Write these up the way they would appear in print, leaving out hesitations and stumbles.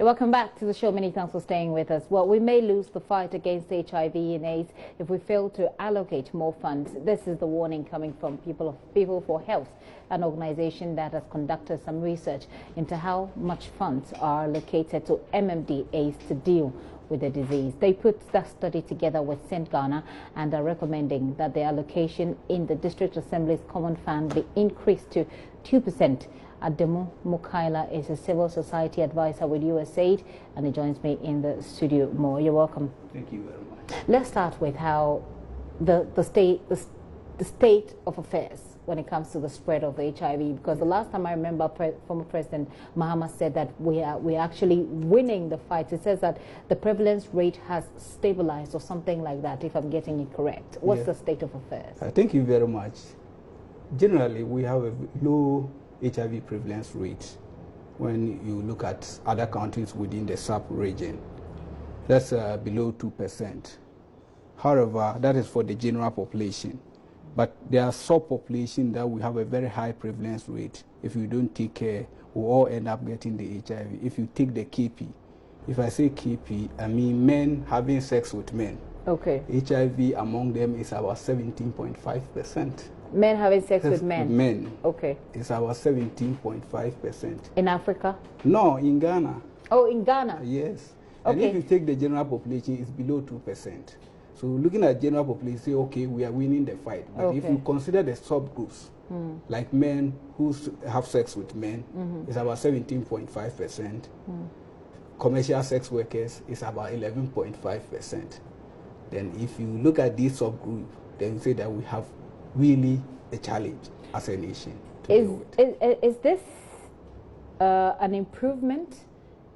Welcome back to the show. Many thanks for staying with us. Well, we may lose the fight against HIV and AIDS if we fail to allocate more funds. This is the warning coming from People for Health, an organization that has conducted some research into how much funds are allocated to MMDAs to deal with the disease. They put that study together with St. Ghana and are recommending that the allocation in the District Assembly's Common Fund be increased to 2%. Adamu Mukaila is a civil society advisor with USAID, and he joins me in the studio more. You're welcome. Thank you very much. Let's start with how the state of affairs when it comes to the spread of HIV, because the last time I remember former President Mahama said that we're actually winning the fight. It says that the prevalence rate has stabilized or something like that, if I'm getting it correct. What's the state of affairs? Thank you very much. Generally, we have a low HIV prevalence rate when you look at other countries within the sub-region. That's below 2%. However, that is for the general population. But there are sub-population that we have a very high prevalence rate. If you don't take care, we all end up getting the HIV. If you take the KP, if I say KP, I mean men having sex with men. Okay. HIV among them is about 17.5%. Men having sex with men? Men. Okay. It's about 17.5%. In Africa? No, in Ghana. Oh, in Ghana? Yes. Okay. And if you take the general population, it's below 2%. So looking at general population, say, okay, we are winning the fight. But if you consider the subgroups, like men who have sex with men, it's about 17.5%. Commercial sex workers is about 11.5%. Then if you look at this subgroup, then you say that we have really a challenge as a nation. Is this an improvement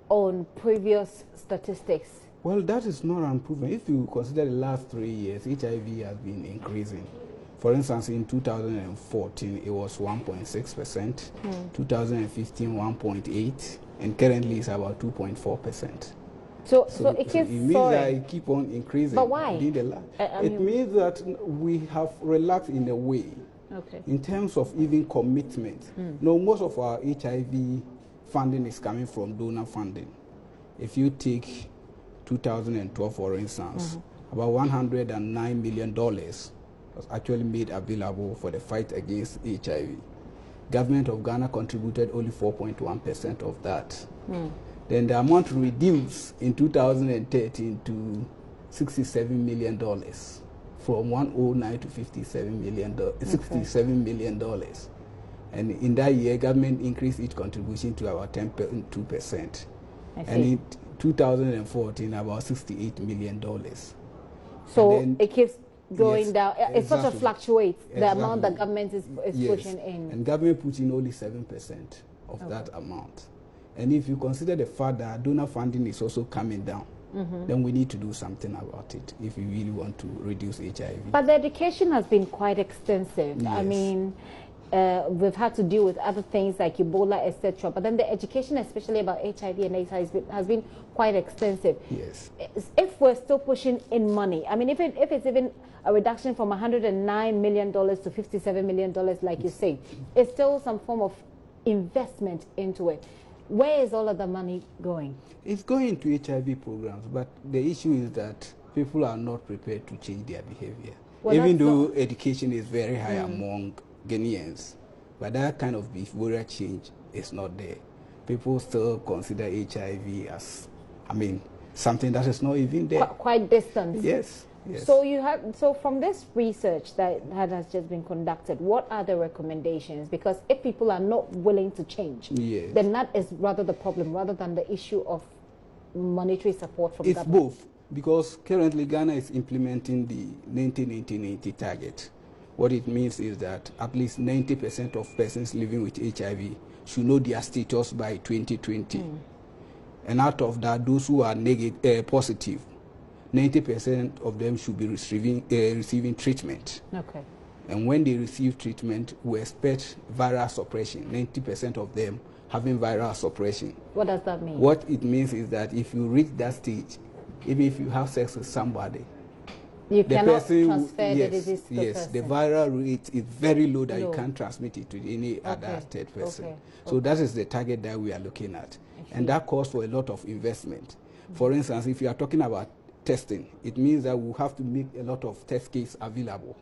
on previous statistics? Well, that is not an improvement. If you consider the last 3 years, HIV has been increasing. For instance, in 2014, it was 1.6%, 2015, 1.8%, and currently it's about 2.4%. So it keeps, it means that it keep on increasing. But why? It means that we have relaxed in a way. Okay. In terms of even commitment. No, most of our HIV funding is coming from donor funding. If you take 2012, for instance, about $109 million was actually made available for the fight against HIV. Government of Ghana contributed only 4.1% of that. Then the amount reduced in 2013 to $67 million, from 109 to $67 million. And in that year, government increased its contribution to about 2%. And in 2014, about $68 million. So it keeps going down. It sort of fluctuates, the amount that government is pushing in. And government puts in only 7% of that amount. And if you consider the fact that donor funding is also coming down, then we need to do something about it if we really want to reduce HIV. But the education has been quite extensive. Yes. I mean, we've had to deal with other things like Ebola, etc. But then the education, especially about HIV and AIDS, has been quite extensive. Yes. If we're still pushing in money, I mean, if it's even a reduction from $109 million to $57 million, like you say, it's still some form of investment into it. Where is all of the money going? It's going to HIV programs, but the issue is that people are not prepared to change their behavior. Well, even though education is very high among Ghanaians, but that kind of behavioral change is not there. People still consider HIV as, I mean, something that is not even there. Quite distant. Yes. Yes. So from this research that has just been conducted, what are the recommendations? Because if people are not willing to change, then that is rather the problem, rather than the issue of monetary support from government. It's both, because currently Ghana is implementing the 90-90-90 target. What it means is that at least 90% of persons living with HIV should know their status by 2020. And out of that, those who are positive, 90% of them should be receiving treatment. Okay. And when they receive treatment, we expect viral suppression. 90% of them having viral suppression. What does that mean? What it means is that if you reach that stage, even if you have sex with somebody, You the cannot person, transfer the disease to the person. The viral rate is very low that you can't transmit it to any other third person. So that is the target that we are looking at. And that calls for a lot of investment. For instance, if you are talking about testing, it means that we have to make a lot of test kits available.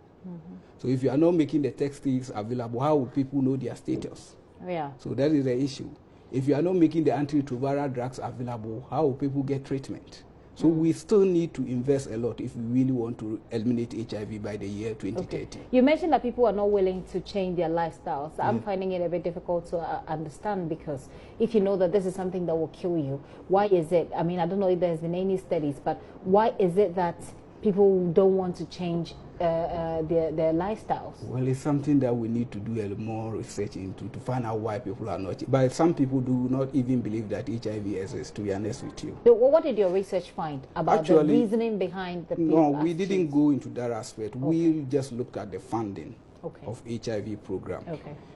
So if you are not making the test kits available, how will people know their status? Yeah. So that is the issue. If you are not making the antiretroviral drugs available, how will people get treatment? So we still need to invest a lot if we really want to eliminate HIV by the year 2030. Okay. You mentioned that people are not willing to change their lifestyles. I'm finding it a bit difficult to understand, because if you know that this is something that will kill you, why is it? I mean, I don't know if there's been any studies, but why is it that people don't want to change their lifestyles? Well, it's something that we need to do a more research into to find out why people are not. But some people do not even believe that HIV exists, to be honest with you. So what did your research find about the reasoning behind the people? No, we didn't go into that aspect. We just looked at the funding of HIV program,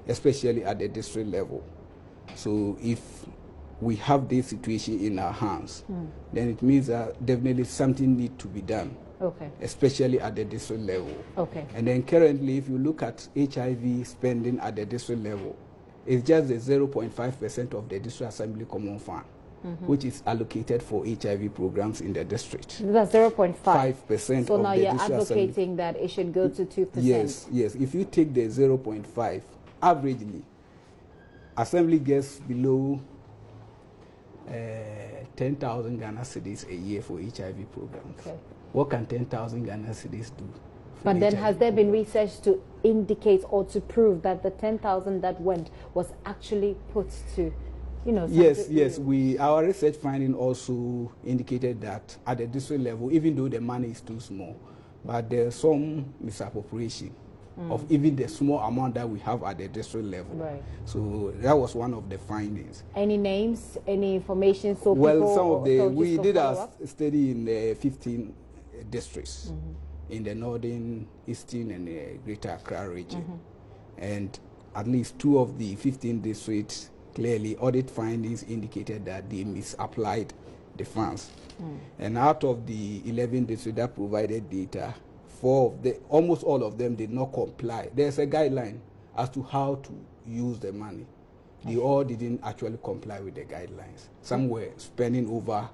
especially at the district level. So if we have this situation in our hands, then it means that definitely something needs to be done. Especially at the district level. And then currently, if you look at HIV spending at the district level, it's just the 0.5% of the district assembly common fund, which is allocated for HIV programs in the district. That's 0.5%. So of now the you're district advocating assembly. that it should go to 2%. Yes, yes. If you take the 0.5, averagely, assembly gets below 10,000 Ghana cedis a year for HIV programs. What can 10,000 Ghana cedis do? But then has there been research to indicate or to prove that the 10,000 that went was actually put to, you know? Yes, yes. Our research finding also indicated that at the district level, even though the money is too small, but there's some misappropriation of even the small amount that we have at the district level. So that was one of the findings. Any names, any information? So well, some of the, we did a study in 15 districts in the northern, eastern, and greater Accra region. And at least 2 of the 15 districts, clearly audit findings indicated that they misapplied the funds. And out of the 11 districts that provided data, 4 of the, almost all of them did not comply. There's a guideline as to how to use the money. They all didn't actually comply with the guidelines. Some were spending over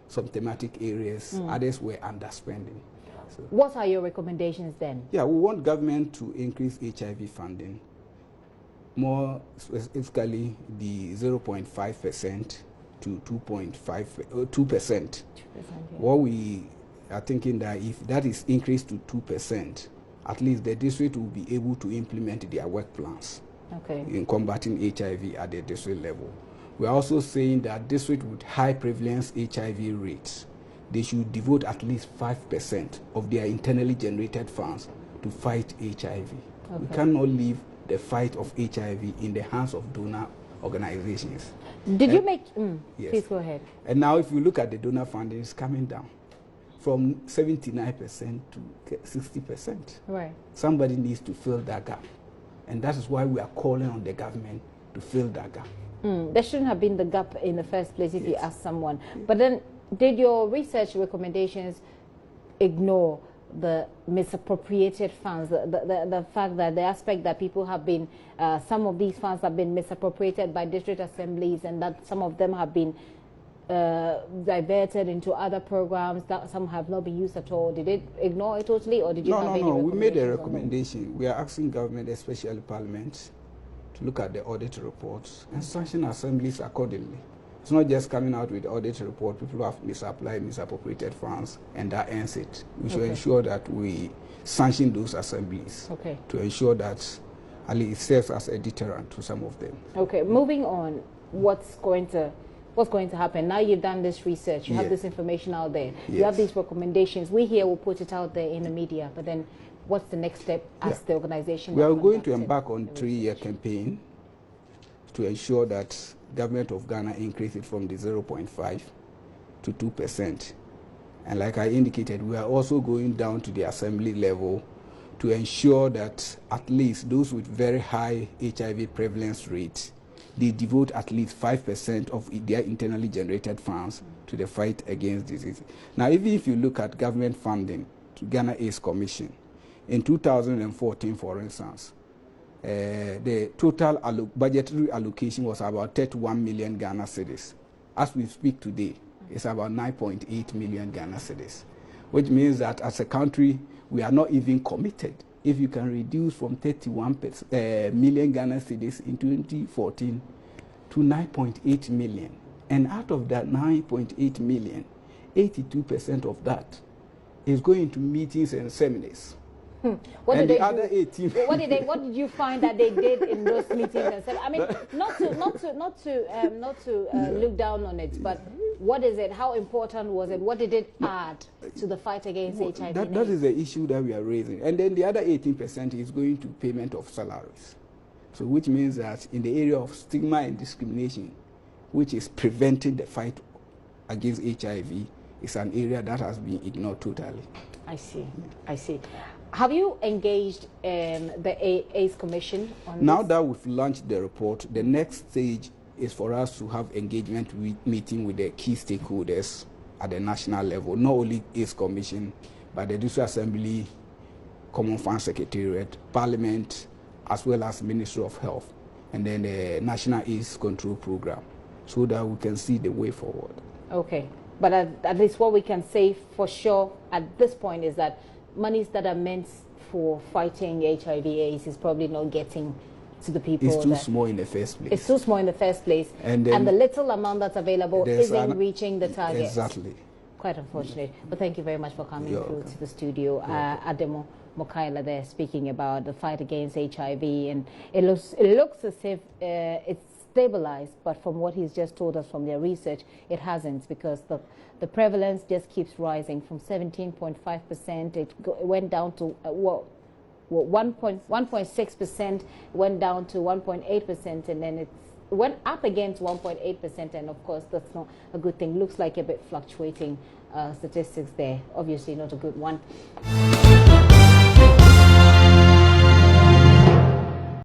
some thematic areas, others were underspending. So, what are your recommendations then? Yeah, we want government to increase HIV funding, more specifically the 0.5% to 2%. What we are thinking that if that is increased to 2%, at least the district will be able to implement their work plans in combating HIV at the district level. We are also saying that districts with high prevalence HIV rates, they should devote at least 5% of their internally generated funds to fight HIV. We cannot leave the fight of HIV in the hands of donor organizations. Did you make... yes. Please go ahead. And now if you look at the donor funding, it's coming down from 79% to 60%. Somebody needs to fill that gap. And that is why we are calling on the government to fill that gap. There shouldn't have been the gap in the first place if you ask someone. But then, did your research recommendations ignore the misappropriated funds, the fact that the aspect that people have been, some of these funds have been misappropriated by district assemblies, and that some of them have been diverted into other programs, that some have not been used at all? Did it ignore it totally, or did you have any recommendations? We made a recommendation. We are asking government, especially Parliament, to look at the audit reports and sanction assemblies accordingly. It's not just coming out with the audit report, people have misapplied, misappropriated funds, and that ends it. We should ensure that we sanction those assemblies to ensure that at least it serves as a deterrent to some of them. Moving on, what's going to happen? Now you've done this research, you have this information out there, you have these recommendations. We here will put it out there in the media, but then what's the next step as the organization? We are going to embark on a 3-year campaign to ensure that government of Ghana increase it from the 0.5 to 2%. And like I indicated, we are also going down to the assembly level to ensure that at least those with very high HIV prevalence rates, they devote at least 5% of their internally generated funds to the fight against disease. Now, even if you look at government funding, to Ghana AIDS Commission. In 2014, for instance, the total budgetary allocation was about 31 million Ghana cedis. As we speak today, it's about 9.8 million Ghana cedis, which means that as a country, we are not even committed. If you can reduce from 31 million Ghana cedis in 2014 to 9.8 million, and out of that 9.8 million, 82% of that is going to meetings and seminars. What and did the they other do? 18. What did you find that they did in those meetings and seminars? I mean, not to look down on it, but what is it? How important was it? What did it add to the fight against HIV? That is the issue that we are raising. And then the other 18% is going to payment of salaries. So which means that in the area of stigma and discrimination, which is preventing the fight against HIV, is an area that has been ignored totally. I see. I see. Have you engaged the AIDS Commission on this? Now that we've launched the report, the next stage is for us to have engagement meeting with the key stakeholders at the national level, not only AIDS Commission, but the District Assembly, Common Fund Secretariat, Parliament, as well as Ministry of Health, and then the National AIDS Control Program, so that we can see the way forward. Okay. But at least what we can say for sure at this point is that monies that are meant for fighting HIV/AIDS is probably not getting to the people. It's too small in the first place. It's too small in the first place. And the little amount that's available isn't reaching the target. Exactly. Quite unfortunate. But thank you very much for coming through to the studio. Adamu Mukaila there speaking about the fight against HIV. And it looks as if it's stabilized, but from what he's just told us from their research, it hasn't, because the prevalence just keeps rising from 17.5%. It went down to 1.6%, went down to 1.8%, and then it went up again to 1.8%. And of course, that's not a good thing. Looks like a bit fluctuating statistics there. Obviously, not a good one.